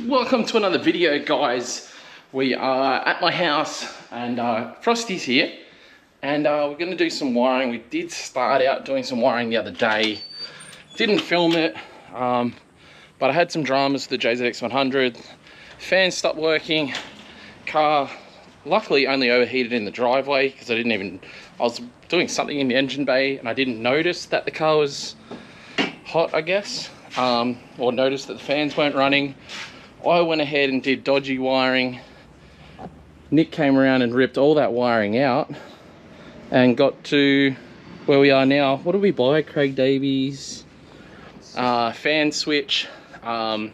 Welcome to another video, guys. We are at my house and Frosty's here, and we're going to do some wiring. We did start out doing some wiring the other day, didn't film it, but I had some dramas with the JZX 100. Fan stopped working, car luckily only overheated in the driveway because I was doing something in the engine bay and I didn't notice that the car was hot, I guess, or noticed that the fans weren't running. I went ahead and did dodgy wiring. Nick came around and ripped all that wiring out and got to where we are now. What did we buy? Craig Davies fan switch to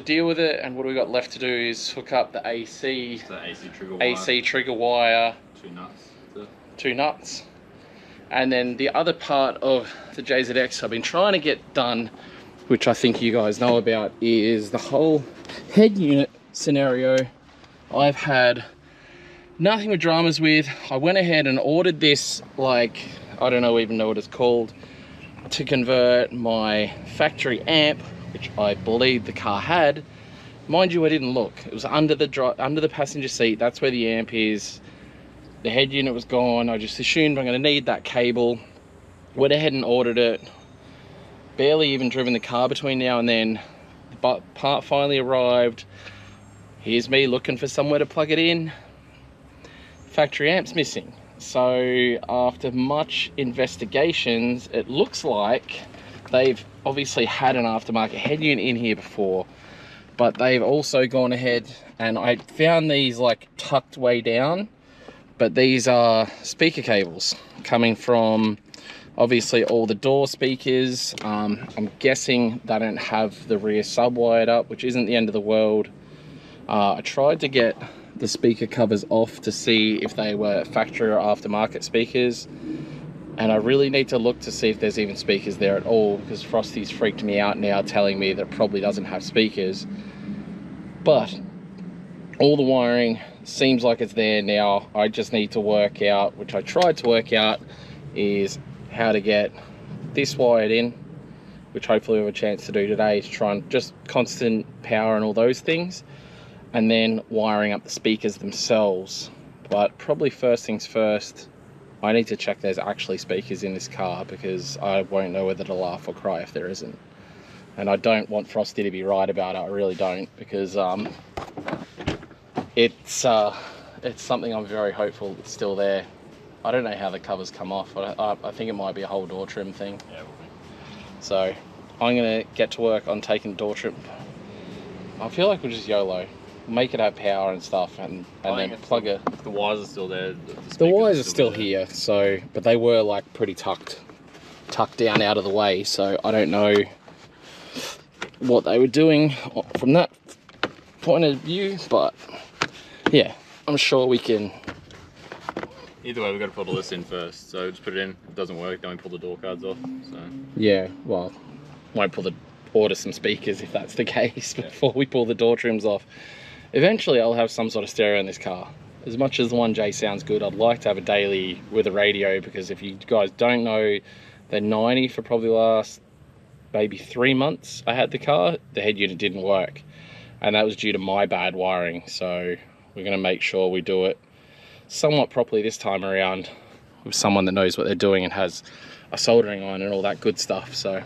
deal with it. And what we got left to do is hook up the AC trigger wire, two nuts. And then the other part of the JZX I've been trying to get done, which I think you guys know about, is the whole head unit scenario. I've had nothing with dramas with. I went ahead and ordered this, like, I don't even know what it's called, to convert my factory amp, which I believe the car had. Mind you, I didn't look. It was under the passenger seat. That's where the amp is. The head unit was gone. I just assumed I'm going to need that cable. Went ahead and ordered it. Barely even driven the car between now and then. The part finally arrived. Here's me looking for somewhere to plug it in. Factory amp's missing. So after much investigations, it looks like they've obviously had an aftermarket head unit in here before, but they've also gone ahead, and I found these like tucked way down, but these are speaker cables coming from obviously all the door speakers. I'm guessing they don't have the rear sub wired up, which isn't the end of the world. I tried to get the speaker covers off to see if they were factory or aftermarket speakers, and I really need to look to see if there's even speakers there at all, because Frosty's freaked me out now telling me that it probably doesn't have speakers. But all the wiring seems like it's there now. I just need to work out, which I tried to work out, is how to get this wired in, which hopefully we have a chance to do today, is try and just constant power and all those things, and then wiring up the speakers themselves. But probably first things first, I need to check there's actually speakers in this car, because I won't know whether to laugh or cry if there isn't. And I don't want Frosty to be right about it, I really don't, because it's something I'm very hopeful it's still there. I don't know how the covers come off, but I think it might be a whole door trim thing. Yeah, it will be. So I'm gonna get to work on taking door trim. I feel like we'll just YOLO, make it have power and stuff, and then plug it. The wires are still there. The wires are still here, so, but they were like pretty tucked down out of the way, so I don't know what they were doing from that point of view, but yeah, I'm sure we can. Either way, we've got to put all this in first, so just put it in. If it doesn't work, don't pull the door cards off. So yeah, well, won't order some speakers if that's the case before we pull the door trims off. Eventually I'll have some sort of stereo in this car. As much as the 1J sounds good, I'd like to have a daily with a radio, because if you guys don't know, the 90 for probably the last maybe 3 months I had the car, the head unit didn't work, and that was due to my bad wiring. So we're going to make sure we do it somewhat properly this time around with someone that knows what they're doing and has a soldering iron and all that good stuff. So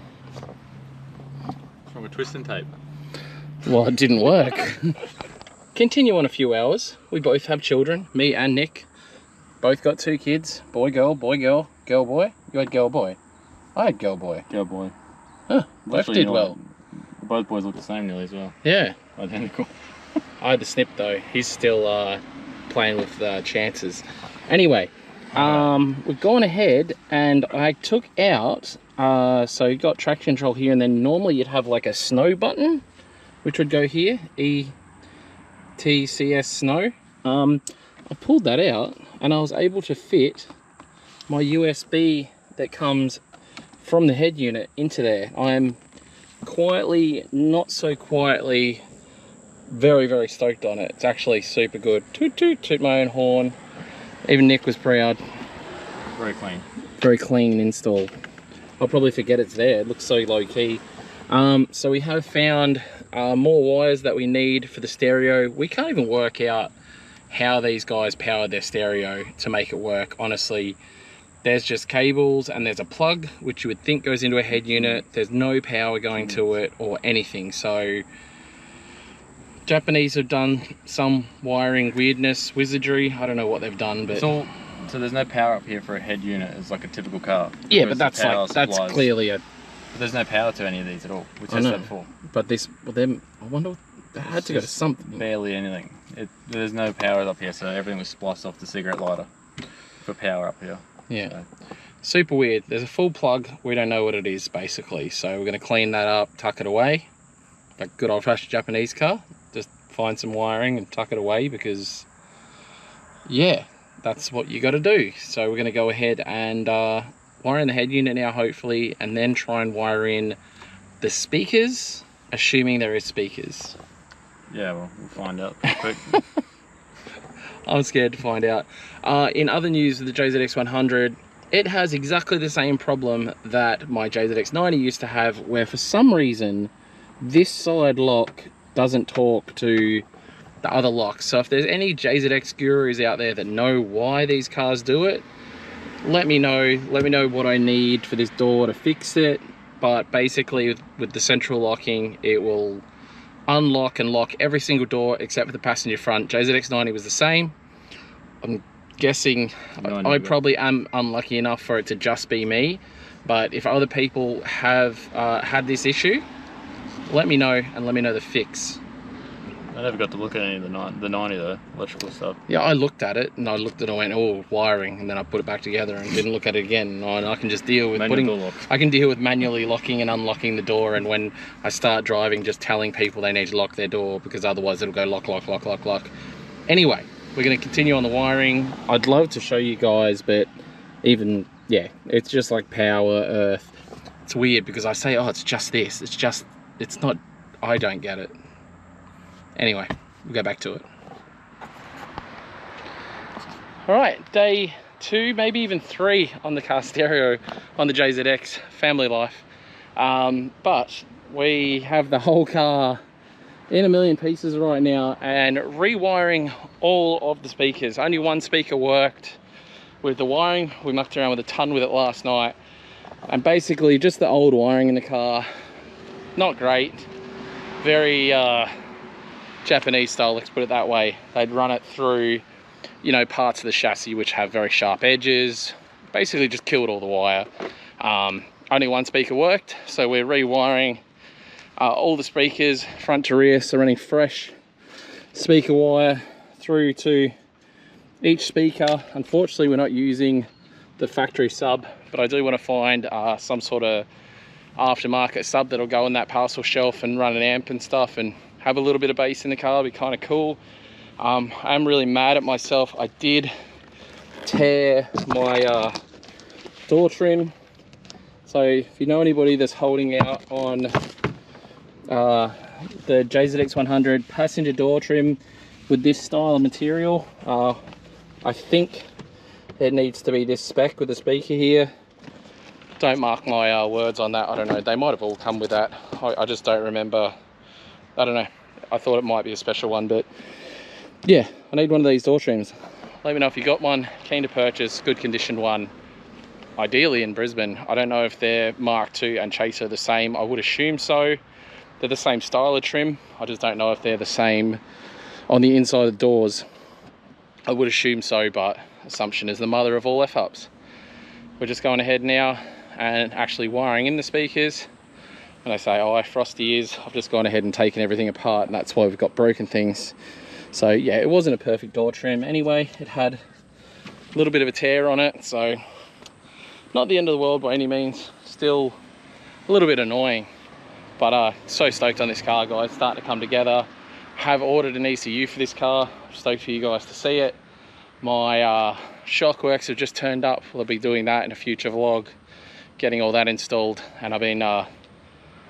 from a twist and tape. Well, it didn't work. Continue on a few hours. We both have children, me and Nick. Both got 2 kids. Boy, girl, girl, boy. You had girl, boy. I had girl, boy. Girl, boy. Huh, both did well. Both boys look the same nearly as well. Yeah. Identical. I had the snip though. He's still playing with the chances. Anyway, we've gone ahead and I took out, so you got traction control here, and then normally you'd have like a snow button, which would go here, ETCS snow. I pulled that out and I was able to fit my USB that comes from the head unit into there. I'm quietly, not so quietly, very, very stoked on it. It's actually super good. Toot toot, toot my own horn. Even Nick was proud. Very clean. Very clean install. I'll probably forget it's there. It looks so low key. So we have found more wires that we need for the stereo. We can't even work out how these guys powered their stereo to make it work, honestly. There's just cables and there's a plug, which you would think goes into a head unit. There's no power going to it or anything. So Japanese have done some wiring weirdness, wizardry. I don't know what they've done, but It's all, so there's no power up here for a head unit. It's like a typical car. yeah, Whereas but the that's power supplies- clearly a. But there's no power to any of these at all. We I tested know. that before. But this, well, them. I wonder. They had to go to Just something. Barely anything. There's no power up here, so everything was spliced off the cigarette lighter for power up here. Yeah. So, Super weird. There's a full plug. We don't know what it is, basically. So we're going to clean that up, tuck it away. Like good old-fashioned Japanese car. Just find some wiring and tuck it away because, yeah, that's what you got to do. So we're going to go ahead and wire in the head unit now, hopefully, and then try and wire in the speakers, assuming there is speakers. yeah, well, we'll find out pretty quick. I'm scared to find out. In other news with the JZX100, it has exactly the same problem that my JZX90 used to have, where for some reason this side lock doesn't talk to the other locks. So if there's any JZX gurus out there that know why these cars do it, let me know. Let me know what I need for this door to fix it. But basically with the central locking, it will unlock and lock every single door except for the passenger front. JZX90 was the same. I'm guessing I probably am unlucky enough for it to just be me, but if other people have had this issue, let me know and let me know the fix. I never got to look at any of the 90 though, electrical stuff. Yeah, I looked at it and I looked at it and went, oh, wiring, and then I put it back together and didn't look at it again. And I can just deal with I can deal with manually locking and unlocking the door, and when I start driving, just telling people they need to lock their door, because otherwise it'll go lock, lock, lock, lock, lock. Anyway, we're going to continue on the wiring. I'd love to show you guys, but even, yeah, it's just like power, earth. It's weird because I say, oh, it's just this. It's not, I don't get it. Anyway, we'll go back to it. All right, day 2, maybe even 3 on the car stereo on the JZX, family life. But we have the whole car in a million pieces right now and rewiring all of the speakers. Only one speaker worked with the wiring. We mucked around with a ton with it last night. And basically just the old wiring in the car, not great. Very Japanese style, let's put it that way. They'd run it through, you know, parts of the chassis which have very sharp edges. Basically just killed all the wire. Only one speaker worked, so we're rewiring all the speakers front to rear, so running fresh speaker wire through to each speaker. Unfortunately, we're not using the factory sub, but I do want to find some sort of aftermarket sub that'll go on that parcel shelf and run an amp and stuff and have a little bit of bass in the car. It'll be kind of cool. I'm really mad at myself. I did tear my door trim. So if you know anybody that's holding out on the JZX100 passenger door trim with this style of material, I think it needs to be this spec with the speaker here. Don't mark my words on that. I don't know, they might have all come with that. I just don't remember. I don't know, I thought it might be a special one, but yeah, I need one of these door trims. Let me know if you got one. Keen to purchase, good condition one, ideally in Brisbane. I don't know if they're Mark II and Chaser the same. I would assume so. They're the same style of trim. I just don't know if they're the same on the inside of the doors. I would assume so, but assumption is the mother of all F-ups. We're just going ahead now and actually wiring in the speakers. When I say, oh, frosty is, I've just gone ahead and taken everything apart, and that's why we've got broken things. So yeah, it wasn't a perfect door trim. Anyway, it had a little bit of a tear on it, so not the end of the world by any means. Still a little bit annoying, but so stoked on this car, guys. Starting to come together. Have ordered an ECU for this car. Stoked for you guys to see it. My Shockworks have just turned up. We'll be doing that in a future vlog, getting all that installed. And I've been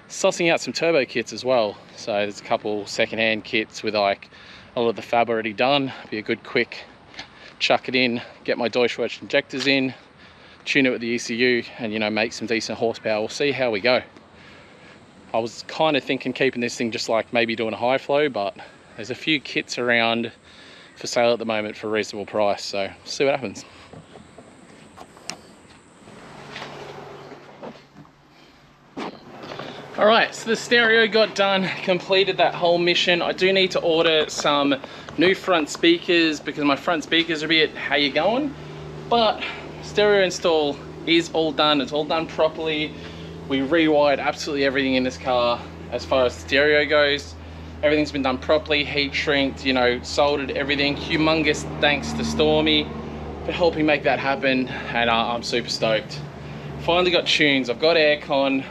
sussing out some turbo kits as well. So there's a couple secondhand kits with like a lot of the fab already done. Be a good quick chuck it in, get my Deutschwerks injectors in, tune it with the ECU, and you know, make some decent horsepower. We'll see how we go. I was kind of thinking keeping this thing just like maybe doing a high flow, but there's a few kits around for sale at the moment for a reasonable price, so see what happens. All right, so the stereo got done, completed that whole mission. I do need to order some new front speakers because my front speakers are a bit how you going, but stereo install is all done. It's all done properly. We rewired absolutely everything in this car as far as stereo goes. Everything's been done properly, heat shrinked, you know, soldered everything. Humongous thanks to Stormy for helping make that happen, and I'm super stoked. Finally got tunes, I've got aircon,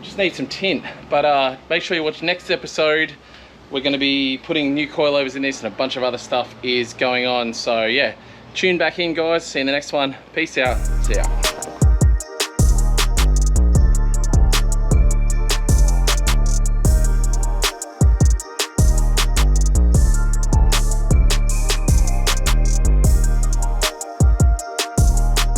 just need some tint. But make sure you watch next episode. We're going to be putting new coilovers in this and a bunch of other stuff is going on. So yeah, tune back in guys, see you in the next one. Peace out, see ya.